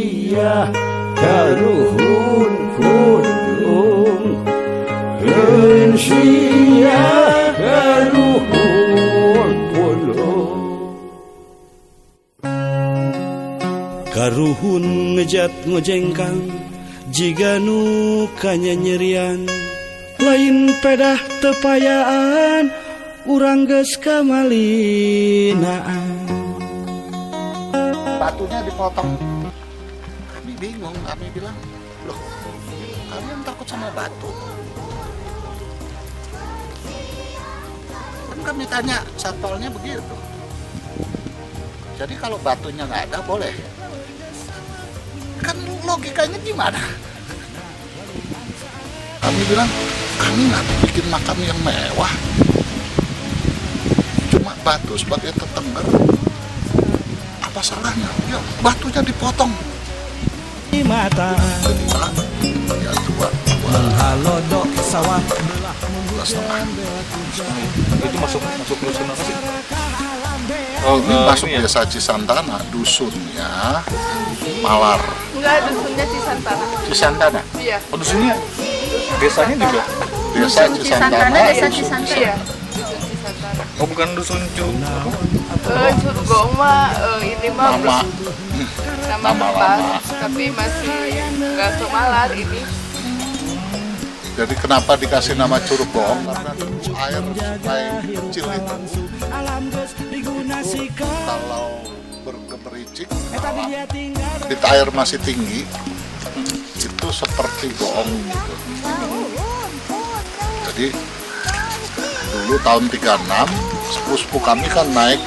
sia karuhun gunung keun sia karuhun gunung karuhun ngejat ngojengkang jiga nu kanyanyerian lain pedah tepayaan urang geus kamalinaan batunya dipotong. Kami bingung, kami bilang, loh kalian takut sama batu? Kan kami tanya satpolnya begitu. Jadi kalau batunya nggak ada boleh? Kan logikanya gimana? Kami bilang, kami nggak bikin makam yang mewah. Cuma batu sebagai tetengger. Apa salahnya? Ya batunya dipotong. di mata Ya dua menghalodok sawah setengah. Itu masuk dusun apa sih? Ini masuk ini ya? desa Cisantana, dusunnya Malar. Enggak, dusunnya Cisantana. Cisantana? Iya. Oh dusunnya? Desanya juga? Desa Cisantana. Desa dusun Cisantana. Iya. Dusun Cisantana. Oh bukan dusun Curugong mah ini mah Nama nama tempat, tapi masih nggak semalar ini. Jadi kenapa dikasih nama Curug Goong? Karena dulu air sungai kecil itu kalau bergemericik malam, debit air masih tinggi, itu seperti goong gitu. Jadi dulu tahun 36 sepupu kami kan naik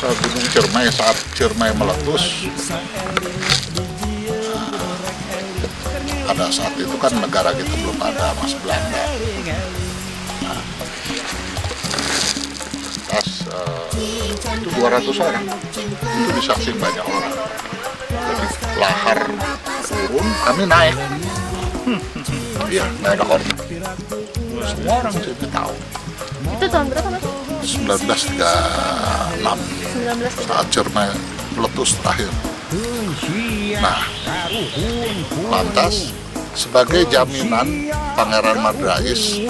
ke Gunung Ciremai saat Ciremai meletus. Pada saat itu kan negara kita belum ada, masih Belanda. Nah, pas itu 200 orang, itu disaksikan banyak orang. Jadi lahar turun, kami naik. Iya, nggak ada korban. Semua orang sini tahu. Itu tahun berapa mas? 1936 saat Ciremai meletus terakhir. Nah, lantas sebagai jaminan Pangeran Madrais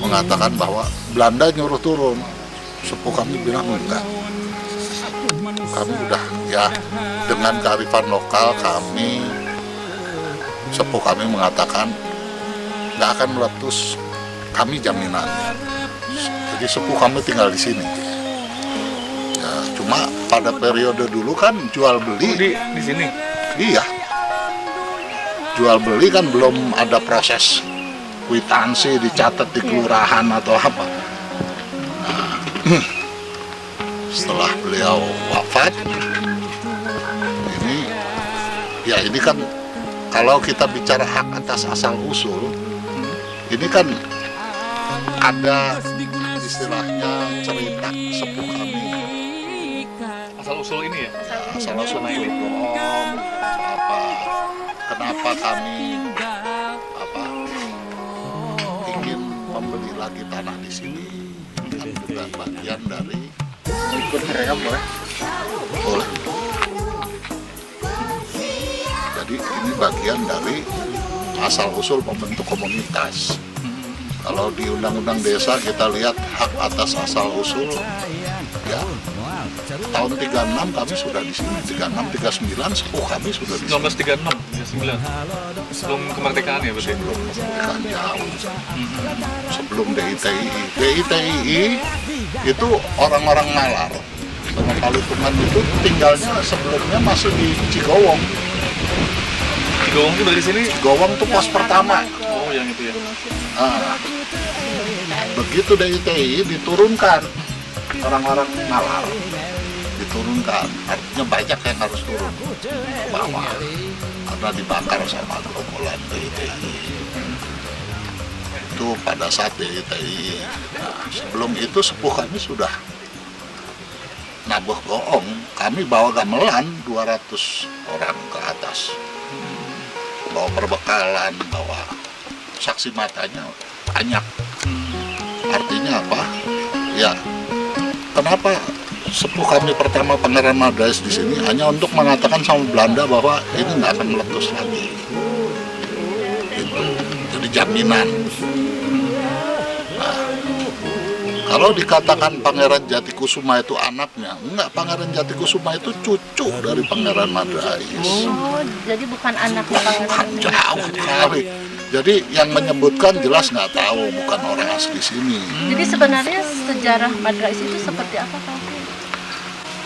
mengatakan bahwa Belanda nyuruh turun. Sepuh kami bilang enggak. Kami udah ya dengan kearifan lokal kami, sepuh kami mengatakan nggak akan meletus, kami jaminannya. Jadi sepuh kami tinggal di sini. Ya, cuma pada periode dulu kan jual beli di sini. Iya. Jual beli kan belum ada proses kwitansi dicatat di kelurahan atau apa. Nah, setelah beliau wafat, ini kan kalau kita bicara hak atas asal usul, ini kan ada istilahnya cerita sepuh kami. Asal usul ini ya? Asal usul ini apa? Kenapa kami ingin membeli lagi tanah di sini? Kan juga bagian dari Ikut mereka boleh? boleh. Jadi ini bagian dari asal usul pembentuk komunitas. Kalau di undang-undang desa kita lihat hak atas asal usul, ya tahun 36 kami sudah di sini, 36, 39 sepuh kami sudah di sini. 1936, 39. Sebelum kemerdekaan ya berarti? Sebelum kemerdekaan jauh, sebelum DITI. DITI itu orang-orang Malar sama Palutungan itu tinggalnya sebelumnya masih di Cigowong. Cigowong itu dari sini? Cigowong itu pos pertama. Oh yang itu ya? Nah, begitu DITI diturunkan orang-orang Malar, diturunkan, artinya banyak yang harus turun ke bawah karena dibakar sama gerombolan DITI. Itu pada saat DITI. Nah, sebelum itu sepuh kami sudah nabuh goong, kami bawa gamelan 200 orang ke atas, bawa perbekalan, bawa saksi matanya banyak. Artinya apa? Ya, kenapa sepuh kami pertama Pangeran Madrais di sini hanya untuk mengatakan sama Belanda bahwa ini nggak akan meletus lagi. Gitu. Jadi jaminan. Nah, kalau dikatakan Pangeran Jatikusuma itu anaknya, enggak, Pangeran Jatikusuma itu cucu dari Pangeran Madrais. Oh, jadi bukan anaknya Pangeran. Jauh sekali. Jadi yang menyebutkan jelas nggak tahu, bukan orang asli sini. Jadi sebenarnya sejarah Madrais itu seperti apa, Pak?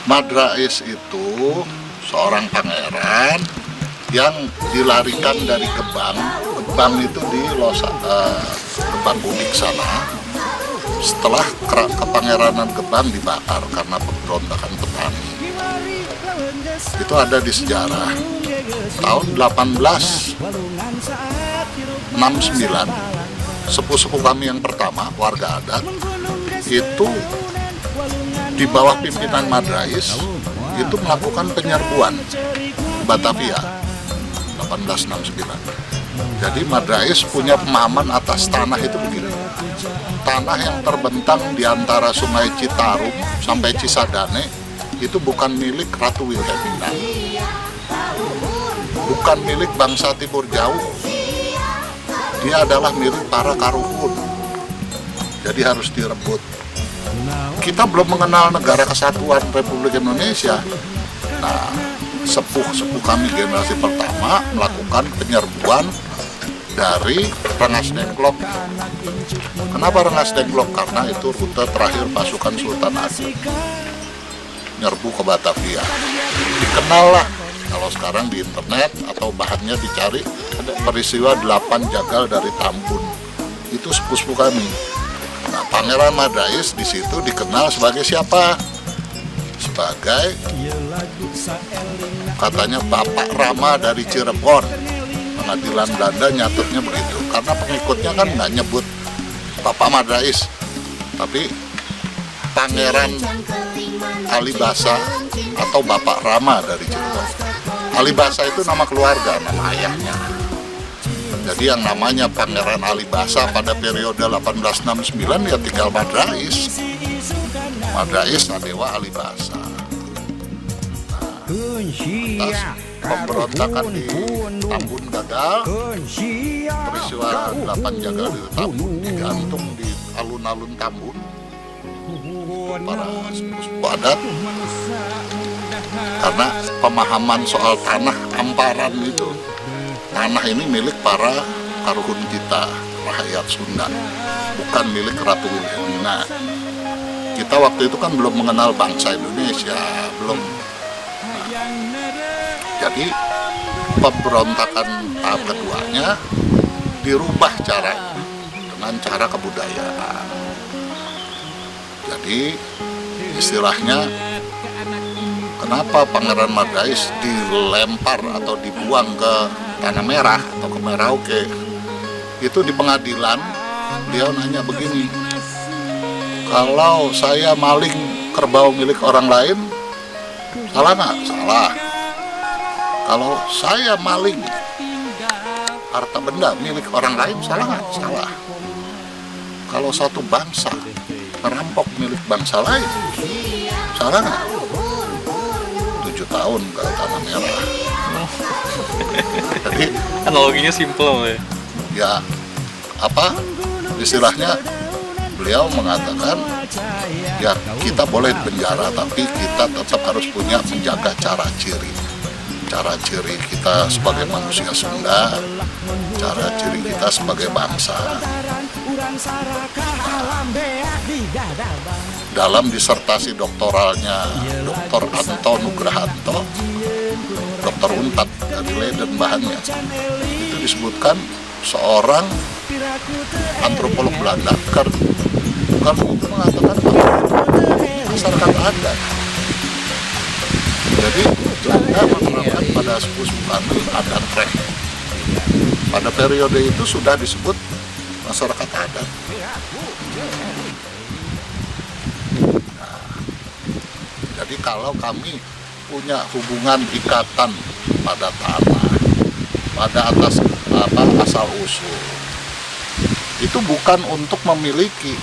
Madrais itu seorang pangeran yang dilarikan dari Gebang. Gebang itu di Gebang Budik sana. Setelah kepangeranan Gebang dibakar karena pemberontakan petani. Itu ada di sejarah. Tahun 1869, sepuh-sepuh kami yang pertama, warga adat, itu di bawah pimpinan Madrais, itu melakukan penyerbuan Batavia, 1869. Jadi Madrais punya pemahaman atas tanah itu begini. Tanah yang terbentang di antara Sungai Citarum sampai Cisadane itu bukan milik Ratu Wilhelmina, bukan milik bangsa Timur Jauh. Dia adalah milik para Karuhun. Jadi harus direbut. Kita belum mengenal Negara Kesatuan Republik Indonesia. Nah, sepuh-sepuh kami generasi pertama melakukan penyerbuan dari Rengas Dengklok. Kenapa Rengas Dengklok? Karena itu rute terakhir pasukan Sultan Agung nyerbu ke Batavia. Dikenal lah kalau sekarang di internet atau bahannya dicari, ada peristiwa 8 jagal dari Tambun. Itu sepuh-sepuh kami. Nah, Pangeran Madrais di situ dikenal sebagai siapa? Sebagai katanya Bapak Rama dari Cirebon. Pengadilan Belanda nyatetnya begitu. Karena pengikutnya kan nggak nyebut Bapak Madrais, tapi Pangeran Alibasa atau Bapak Rama dari Cirebon. Alibasa itu nama keluarga, nama ayahnya. Jadi yang namanya Pangeran Alibasa pada periode 1869 ya tinggal Madrais. Madrais Sadewa Alibasa. Nah, atas pemberontakan di Tambun gagal, peristiwa 8 jagal di Tambun digantung di alun-alun Tambun. Para sepuh adat karena pemahaman soal tanah amparan itu, tanah ini milik para Karuhun kita, rakyat Sunda, bukan milik Ratu Wilhelmina. Kita waktu itu kan belum mengenal bangsa Indonesia, belum. Jadi pemberontakan tahap keduanya dirubah caranya dengan cara kebudayaan. Jadi istilahnya kenapa Pangeran Madrais dilempar atau dibuang ke Tanah Merah atau ke Merauke? Itu di pengadilan beliau nanya begini, kalau saya maling kerbau milik orang lain, salah nggak? Salah. Kalau saya maling harta benda milik orang lain, salah nggak? Salah. Kalau satu bangsa merampok milik bangsa lain, salah nggak? 7 tahun ke Tanah Merah. Jadi analoginya simple ya. Ya apa istilahnya, beliau mengatakan ya kita boleh penjara tapi kita tetap harus punya menjaga cara ciri kita sebagai manusia Sunda, cara ciri kita sebagai bangsa. Dalam disertasi doktoralnya Dr. Anto Nugrahanto, Dr. Unpad dari Leiden bahannya, itu disebutkan seorang antropolog Belanda kalau itu mengatakan masyarakat adat. Jadi Belanda menerapkan pada sepuh-sepuh kami adat reh. Pada periode itu sudah disebut masyarakat adat. Nah, jadi kalau kami punya hubungan ikatan pada tanah, pada atas asal usul, itu bukan untuk memiliki.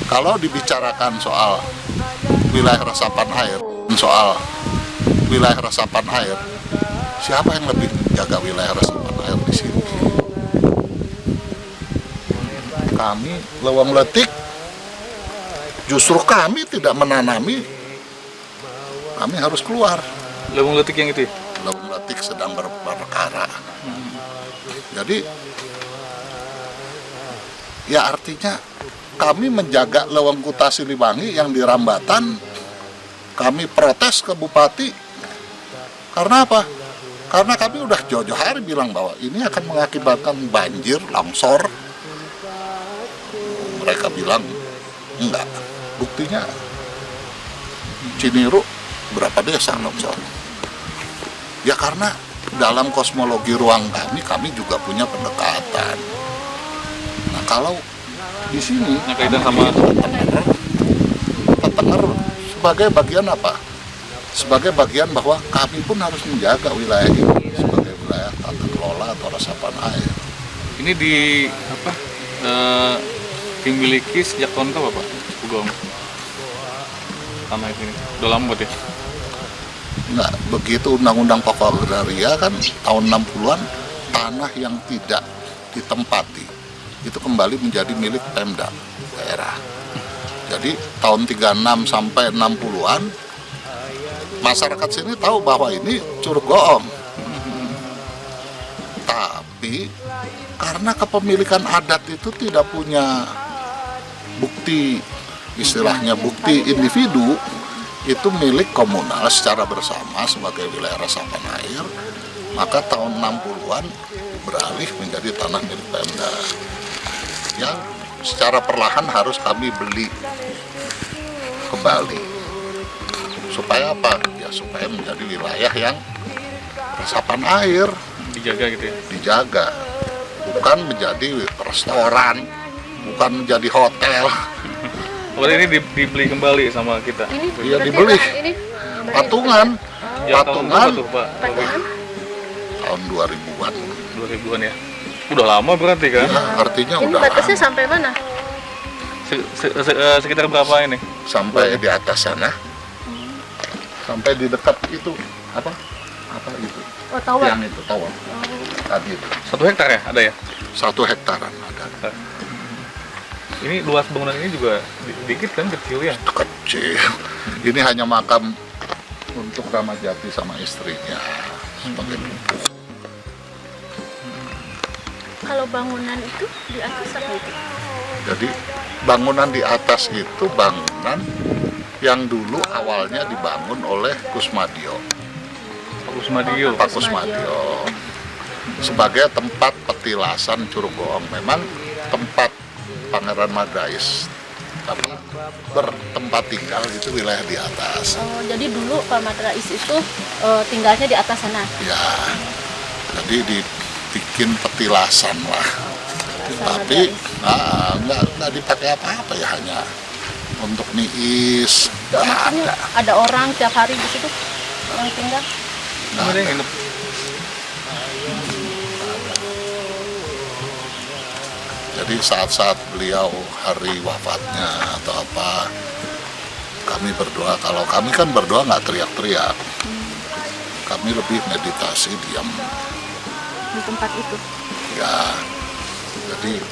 Kalau dibicarakan soal wilayah resapan air. Soal wilayah resapan air, siapa yang lebih jaga wilayah resapan air di sini? Kami Lewang Letik, justru kami tidak menanami, kami harus keluar. Lewang Letik yang itu ya? Lewang Letik sedang berperkara. Jadi ya artinya kami menjaga Lewang Kuta Siliwangi yang di Rambatan, kami protes ke Bupati. Karena apa? Karena kami udah jauh-jauh hari bilang bahwa ini akan mengakibatkan banjir, longsor. Mereka bilang enggak. Buktinya Ciniru berapa desa longsor. Ya karena dalam kosmologi ruang kami juga punya pendekatan. Nah kalau di sini kaitan sama Tetenger sebagai bagian apa? Sebagai bagian bahwa kami pun harus menjaga wilayah ini sebagai wilayah tata kelola atau resapan air. ini dimiliki sejak tahun berapa Pak? Pugong tanah ini udah lama ya? Nah, begitu Undang-Undang Pokok Agraria kan tahun 60-an, tanah yang tidak ditempati itu kembali menjadi milik Pemda daerah. Jadi tahun 36 sampai 60-an masyarakat sini tahu bahwa ini Curug Goong. Tapi karena kepemilikan adat itu tidak punya bukti, istilahnya bukti individu, itu milik komunal secara bersama sebagai wilayah resapan air, maka tahun 60-an beralih menjadi tanah milik Pemda yang secara perlahan harus kami beli kembali. Supaya apa? Ya supaya menjadi wilayah yang resapan air, Dijaga gitu ya? dijaga, bukan menjadi restoran, bukan menjadi hotel. Berarti ini dibeli kembali sama kita? Iya dibeli. Patungan, Ya, tahun berapa tuh Pak? tahun 2000-an. 2000-an ya? Udah lama berarti kan? Ya, artinya Ini udah batasnya lama. sampai mana? Sekitar berapa ini? Sampai di atas sana, sampai di dekat itu apa itu? Oh, tower. Yang itu tower. Tadi itu 1 hektar ya? Ada ya? 1 hektaran ada. Ini luas bangunan ini juga dikit kan, kecil ya? Kecil. Ini hanya makam untuk Ramajati sama istrinya sebagai pupuk. Kalau bangunan itu di atas apa itu? Jadi bangunan di atas itu bangunan yang dulu awalnya dibangun oleh Kusmadio. Pak Kusmadio. Pak Kusmadio sebagai tempat petilasan Curug Goong. Memang tempat Pangeran Madrais, tapi bertempat tinggal itu wilayah di atas. Oh, jadi dulu Pak Madrais itu tinggalnya di atas sana. Ya, jadi dibikin petilasan lah. Tapi nggak dipakai apa-apa ya, hanya untuk niis. Nggak Maksudnya ada orang tiap hari di situ yang tinggal. Ada yang nginep. Jadi saat-saat beliau hari wafatnya atau apa, kami berdoa. Kalau kami kan berdoa nggak teriak-teriak, kami lebih meditasi diam. Di tempat itu. Ya, jadi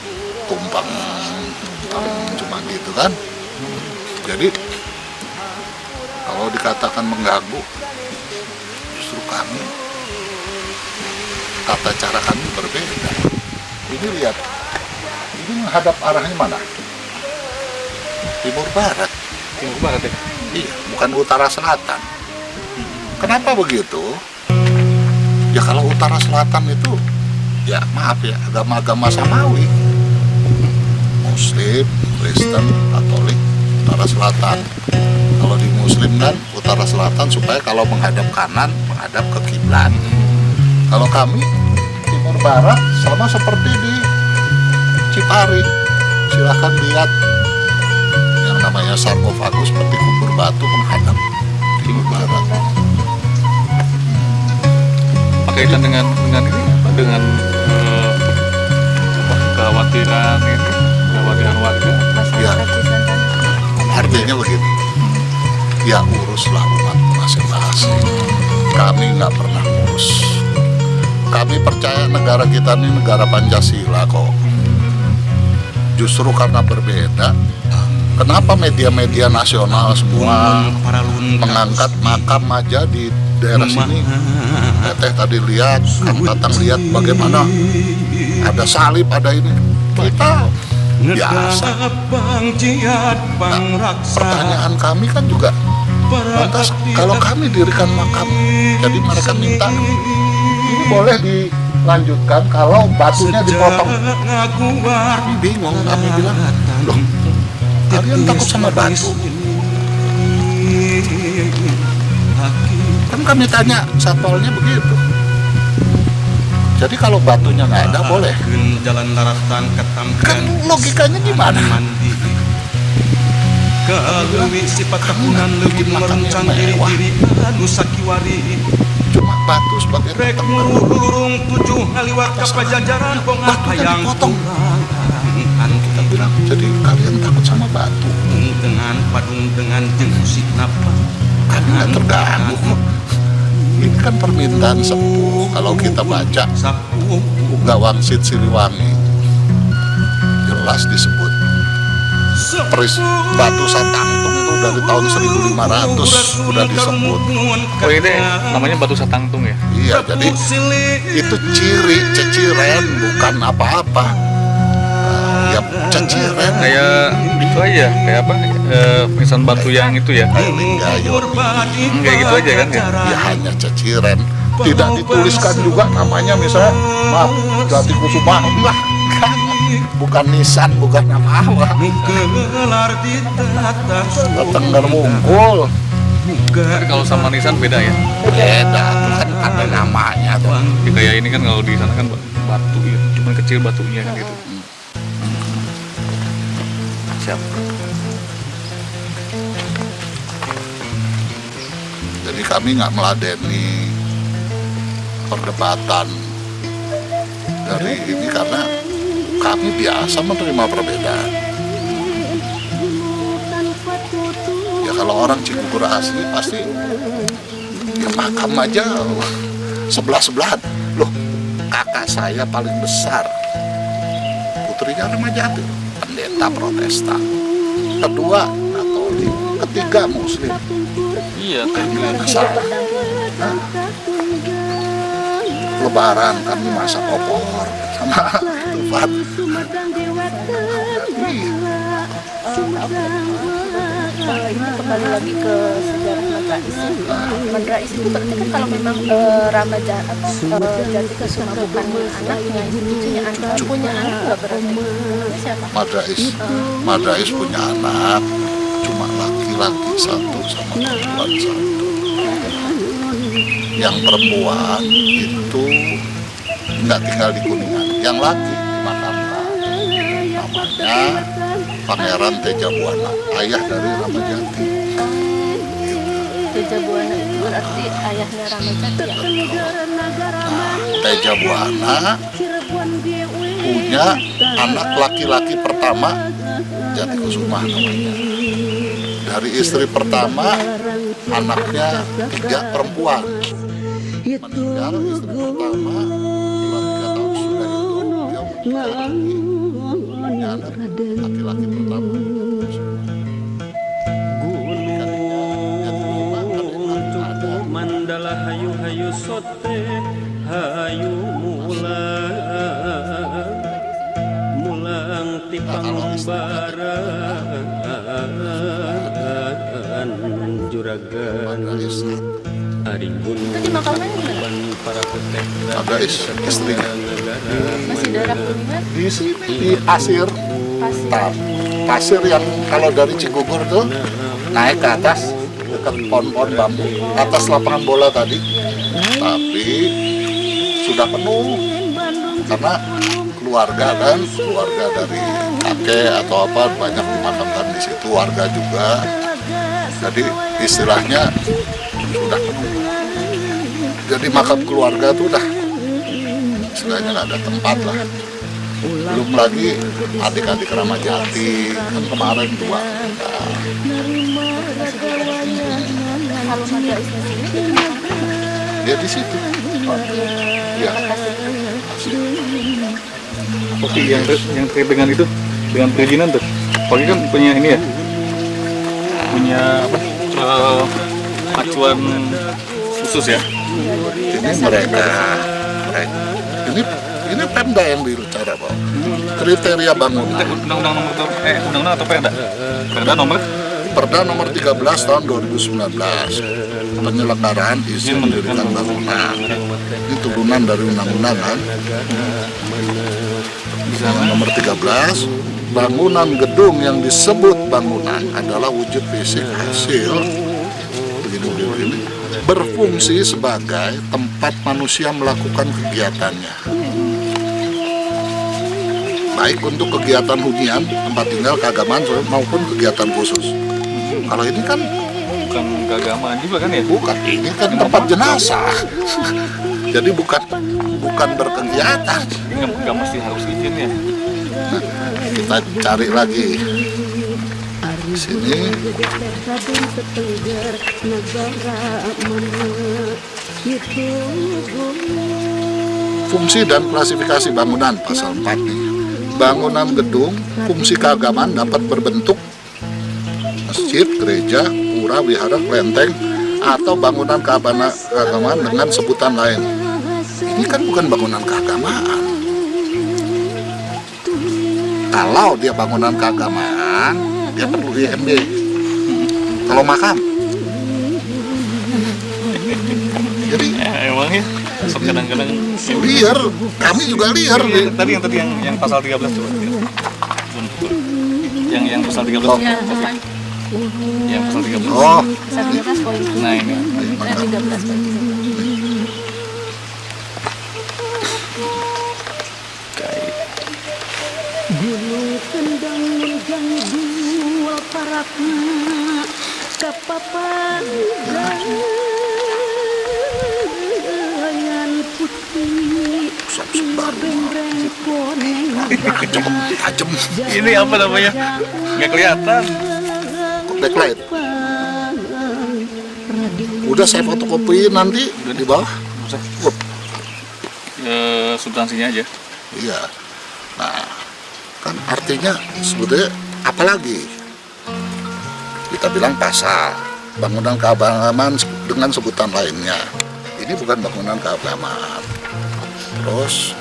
tumpang cuma gitu kan. Jadi kalau dikatakan mengganggu, justru kami tata cara kami berbeda. Ini lihat. Ini menghadap arahnya mana? Timur Barat. Timur Barat ya? Iya, bukan utara selatan. Kenapa begitu? Ya kalau utara selatan itu, ya maaf ya, agama-agama samawi. Muslim, Kristen, Katolik, utara selatan. Kalau di Muslim kan utara selatan supaya kalau menghadap kanan, menghadap ke kiblat. Kalau kami Timur Barat sama seperti di Cipari, silahkan lihat yang namanya sarkofagus peti kubur batu menghadap Timur Barat. Kaitan dengan ini, dengan kekhawatiran ini, kekhawatiran warga. Ya, Masyarakat di sana. artinya begini. ya uruslah umat masing-masing. Kami nggak pernah urus. Kami percaya negara kita ini negara Pancasila kok. Justru karena berbeda, kenapa media-media nasional semua mengangkat makam aja di daerah sini? Teteh tadi lihat, Kang Tatang lihat bagaimana ada salib, ada ini. Kita biasa. Nah, pertanyaan kami kan juga, lantas kalau kami dirikan makam, jadi mereka minta ini boleh dilanjutkan kalau batunya dipotong. Kami bingung, kami bilang, loh, kalian takut sama batu? Kan kami tanya satpolnya begitu. Jadi kalau batunya nggak ada boleh. Kan logikanya gimana? Cuma batu sebagai batunya dipotong. Kita bilang, jadi kalian takut sama batu? Kami nggak terganggu. Ini kan permintaan sepuh. Kalau kita baca Uga Wangsit Siliwangi, jelas disebut batu Satangtung itu dari tahun 1500 udah disebut. Oh ini namanya batu Satangtung ya? Iya, jadi itu ciri ceciren, bukan apa-apa. Ya ceciren. Kayak itu aja, kayak apa? Pisan batu yang itu ya? Kayak Linggayo. Kayak gitu aja kan ya? Ya hanya ceciren. Tidak dituliskan juga namanya, misalnya maaf Jati Kusuma, enggak. Bukan nisan, bukan apa-apa. Tengger Mungkul. Tapi kalau sama nisan beda ya? Beda, itu kan ada namanya tuh. Ya, kayak ini kan kalau di sana kan batu ya, cuman kecil batunya kan gitu. Siap. Jadi kami nggak meladeni perdebatan dari ini karena kami biasa menerima perbedaan. Ya kalau orang Cigugur asli pasti ya makam aja sebelah-sebelahan. Loh, kakak saya paling besar, putrinya Ramajati, pendeta Protestan. Kedua Katolik, ketiga Muslim. Iya, kayak Salah. Lebaran kami masak opor sama Tuhan. Ini kembali lagi ke sejarah Madrais. Madrais itu berarti kan kalau memang Ramajati Jati Kusuma bukan anaknya, itu punya anak nggak berarti? Siapa? Madrais punya anak, cuma laki-laki satu sama perempuan satu. Yang perempuan itu nggak tinggal di Kuningan, yang laki dimakamkan. Namanya Pangeran Tejabuana, ayah dari Ramajati. Tejabuana itu berarti ayahnya Ramajati ya? Nah, Tejabuana punya anak laki-laki pertama, Jati Kusuma namanya. Dari istri pertama, anaknya 3 perempuan. Meninggal istri pertama, 3 tahun sudah itu, dia menikah lagi. Punya anak laki-laki pertama. Mandala hayu hayu sote hayu mulang tipang baran juragan ari gunung para putra istrinya Masih daerah Kuningan? di sini di pasir. Pasir yang kalau dari Cigugur tuh naik ke atas dekat pohon-pohon bambu atas lapangan bola tadi, tapi sudah penuh karena keluarga dari kakek atau apa banyak dimakamkan di situ, warga juga, jadi istilahnya sudah penuh. Jadi makam keluarga tuh udah istilahnya nggak ada tempat lah. Belum lagi adik-adik Ramajati kan kemarin 2. Kalau Madrais di sini Dia di situ. Ya. Oke, yang terkait dengan itu, dengan perizinan tuh. Oke kan punya ini ya, punya apa? Acuan khusus ya. Ini mereka ini Pemda yang bicara, Pak. Kriteria bangunan. Undang-undang nomor undang-undang atau perda? Perda nomor 13 tahun 2019 penyelenggaraan izin mendirikan bangunan. Ini turunan dari undang-undang kan. Yang nomor 13, bangunan gedung yang disebut bangunan adalah wujud fisik hasil begini berfungsi sebagai tempat manusia melakukan kegiatannya, baik untuk kegiatan hunian, tempat tinggal, keagamaan maupun kegiatan khusus. Kalau ini kan bukan keagamaan juga kan ya? bukan, ini kan tempat jenazah. Jadi bukan berkegiatan. Ini nggak mesti harus izin ya. Kita cari lagi di sini. Fungsi dan klasifikasi bangunan pasal 4 nih. Bangunan gedung fungsi keagamaan dapat berbentuk masjid, gereja, pura, wihara, kelenteng, atau bangunan keagamaan dengan sebutan lain. Ini kan bukan bangunan keagamaan. Kalau dia bangunan keagamaan, dia perlu IMB. Kalau makam, jadi Emangnya kadang-kadang liar. Kami juga liar. tadi yang pasal 13 coba. Yang pasal 13. Oh. Yang pasal 13. Oh, 13 poin. Nah ini. 13 poin. Gunung Kendang menjang dua parakna kapapagan putih bengreng koneng tajam. Ini apa namanya? Nggak kelihatan. Backlight. Udah saya fotokopi nanti di bawah. Substansinya aja. Iya. Nah, kan artinya sebetulnya apa lagi? Kita bilang pasal bangunan keagamaan dengan sebutan lainnya. Ini bukan bangunan keagamaan. Terus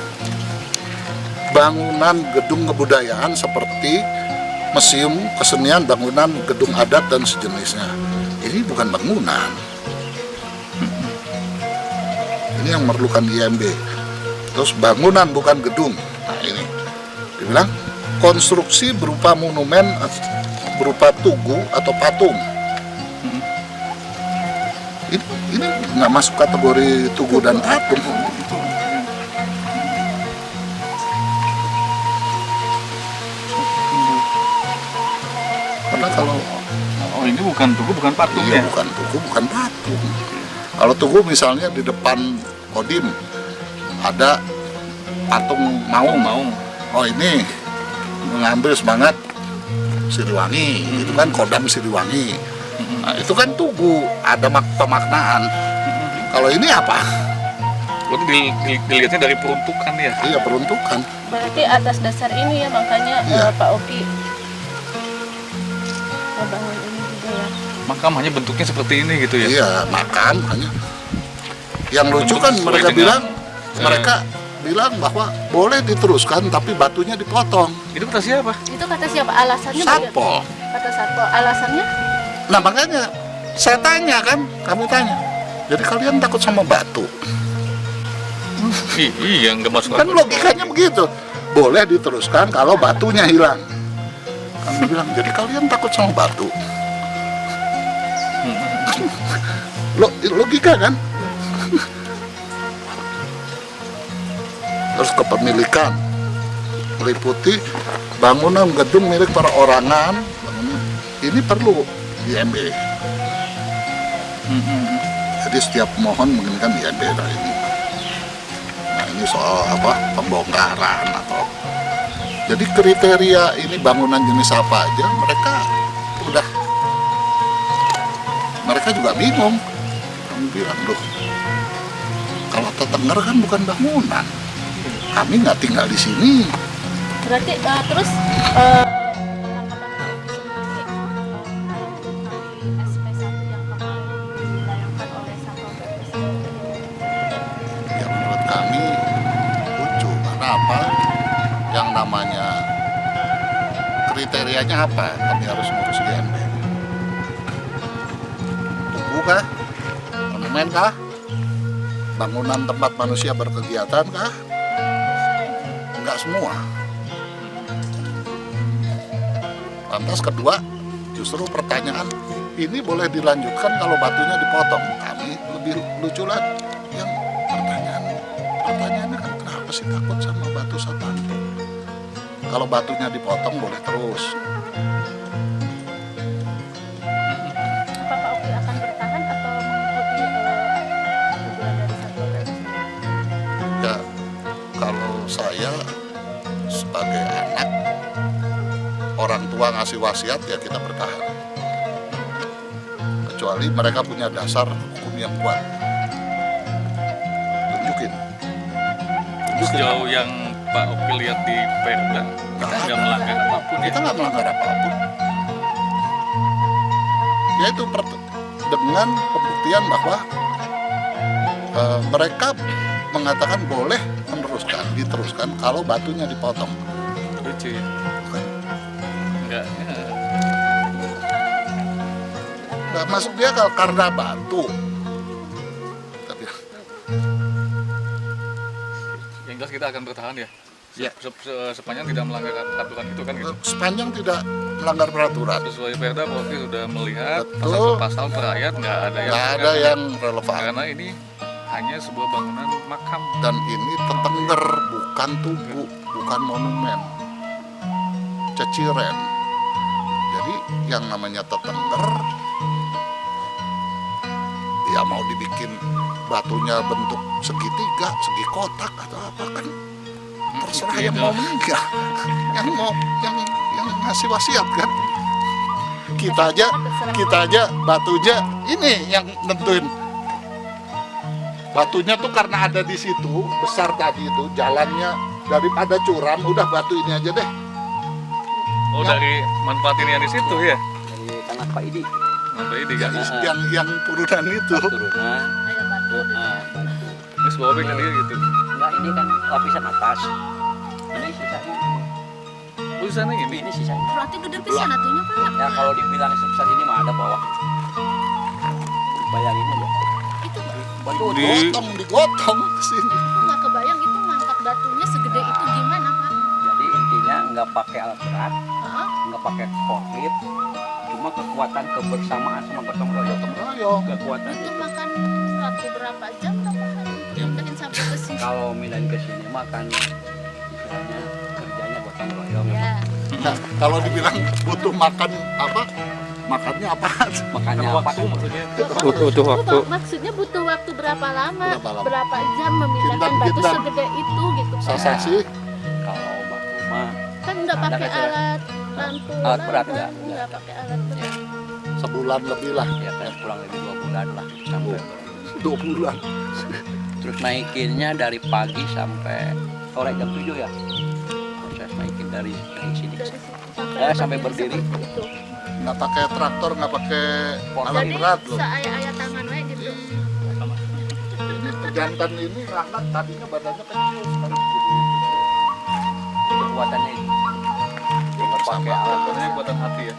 bangunan gedung kebudayaan seperti museum kesenian, bangunan gedung adat dan sejenisnya. Ini bukan bangunan. Ini yang memerlukan IMB. Terus bangunan bukan gedung. Nah ini dibilang konstruksi berupa monumen, berupa tugu atau patung. Ini nggak masuk kategori tugu dan patung. Karena kalau ini bukan tugu, bukan patung iya, ya? bukan tugu, bukan patung. Kalau tugu misalnya di depan Kodim ada patung maung. Oh ini mengambil semangat Siliwangi, itu kan Kodam Siliwangi. Nah, itu kan tugu, ada pemaknaan. Kalau ini apa? Dilihatnya dari peruntukan ya? Iya, peruntukan. Berarti atas dasar ini ya makanya Iya. Pak Oki membangun ini juga ya. Makam hanya bentuknya seperti ini gitu ya? Iya, makam hanya. Yang lucu kan Sesuai mereka dengan- bilang bahwa boleh diteruskan tapi batunya dipotong. Itu kata siapa? Itu kata siapa? Alasannya Satpol. Kata Satpol. Alasannya? Nah makanya saya tanya kan, kamu tanya. Jadi kalian takut sama batu? Iya, nggak masuk Kan akal. logikanya begitu. Boleh diteruskan kalau batunya hilang. Kami bilang, jadi kalian takut sama batu? Logika kan? Terus kepemilikan meliputi bangunan gedung milik perorangan. Ini perlu IMB. Jadi setiap mohon menginginkan IMB. Nah ini soal apa, pembongkaran atau Jadi kriteria ini bangunan jenis apa aja mereka juga bingung. Kami bilang, loh, kalau tetenger kan bukan bangunan, kami nggak tinggal di sini. Berarti terus SP1 yang bakal dilayangkan oleh Satpol PP sendiri. Ya menurut kami lucu. Karena apa? Yang namanya kriterianya apa? Kami harus ngurus GMB. Tugu kah? Monumen kah? Bangunan tempat manusia berkegiatan kah? Enggak semua. Lantas kedua, justru pertanyaan ini boleh dilanjutkan kalau batunya dipotong. Kami lebih lucu lagi. Yang pertanyaannya kan kenapa sih takut sama batu Satanto? Kalau batunya dipotong boleh terus. Apakah Oki akan bertahan atau mengikuti tujuan dari Satpol PP sendiri? Ya, kalau saya sebagai anak, orang tua ngasih wasiat ya kita bertahan. Kecuali mereka punya dasar hukum yang kuat. Tunjukin. Sejauh yang Pak Oki lihat di Perda, nggak melanggar apapun ya. Kita nggak melanggar apapun. Yaitu dengan pembuktian bahwa mereka mengatakan boleh diteruskan kalau batunya dipotong. Lucu ya. Enggak. Nggak masuk dia kalau karena batu. Tapi Yang jelas kita akan bertahan ya. Ya. Sepanjang tidak melanggar aturan itu kan gitu. sepanjang tidak melanggar peraturan, Sesuai Perda, Pak Oki sudah melihat Betul. pasal per ayat nggak ada nggak ada yang relevan. karena ini hanya sebuah bangunan makam. Dan ini tetenger, bukan tugu, bukan monumen, ceciren. Jadi yang namanya tetenger, ya mau dibikin batunya bentuk segitiga, segi kotak atau apa kan terserah yang mau meninggal, yang ngasih wasiat kan. Kita aja batunya ini yang nentuin. Batunya tuh karena ada di situ besar tadi itu jalannya, daripada curam udah batu ini aja deh. Oh, dari manfaatin yang di situ ya. Dari tanah Pak Idi. Manfaat ini kan. Yang turunan itu. Turunan. Ada batu. Batu. Terus bawa back sendiri gitu. Enggak, ini kan lapisan atas. Ini sisanya. Oh, di sana ini. Ini sisanya. Berarti gede pisan atunya, Pak. Ya kalau dibilang sebesar ini mah ada bawah. Bayangin aja. Itu Batu Digotong ke sini. aku nggak kebayang itu ngangkat batunya segede itu gimana, Pak? Jadi intinya nggak pakai alat berat, Hah? nggak pakai forklift, cuma kekuatan kebersamaan sama gotong royong. Kekuatan Itu itu. makan waktu berapa jam berapa hari untuk mindahin sampai ke sini? Kalau mindahin ke sini mah kan istilahnya kerjanya gotong royong. Ya. Nah, kalau dibilang butuh makan apa? Makannya apa? Makanya apa? Waktu maksudnya. Butuh waktu. Maksudnya butuh waktu berapa lama? Berapa lama? Berapa jam memindahkan batu Kintan. segede itu gitu, Pak? Sasasi. Kalau batu mah Kan nggak Ada pakai kan, alat bantu. Alat berat kan? nggak? Nggak pakai alat berat. Sebulan lebih lah. ya kan kurang lebih 2 bulan lah sampai 2 bulan. terus naikinnya dari pagi sampai sore jam 7 ya. Proses naikin dari sini Dari situ sampai berdiri. Itu. Nggak pakai traktor, nggak pakai alat Jadi berat loh. seaya-aya tangan we gitu. Ini pejantan ini Rahmat tadinya badannya kecil, sekarang jadi Kekuatannya itu nggak pakai alat Katanya buatan hati ya.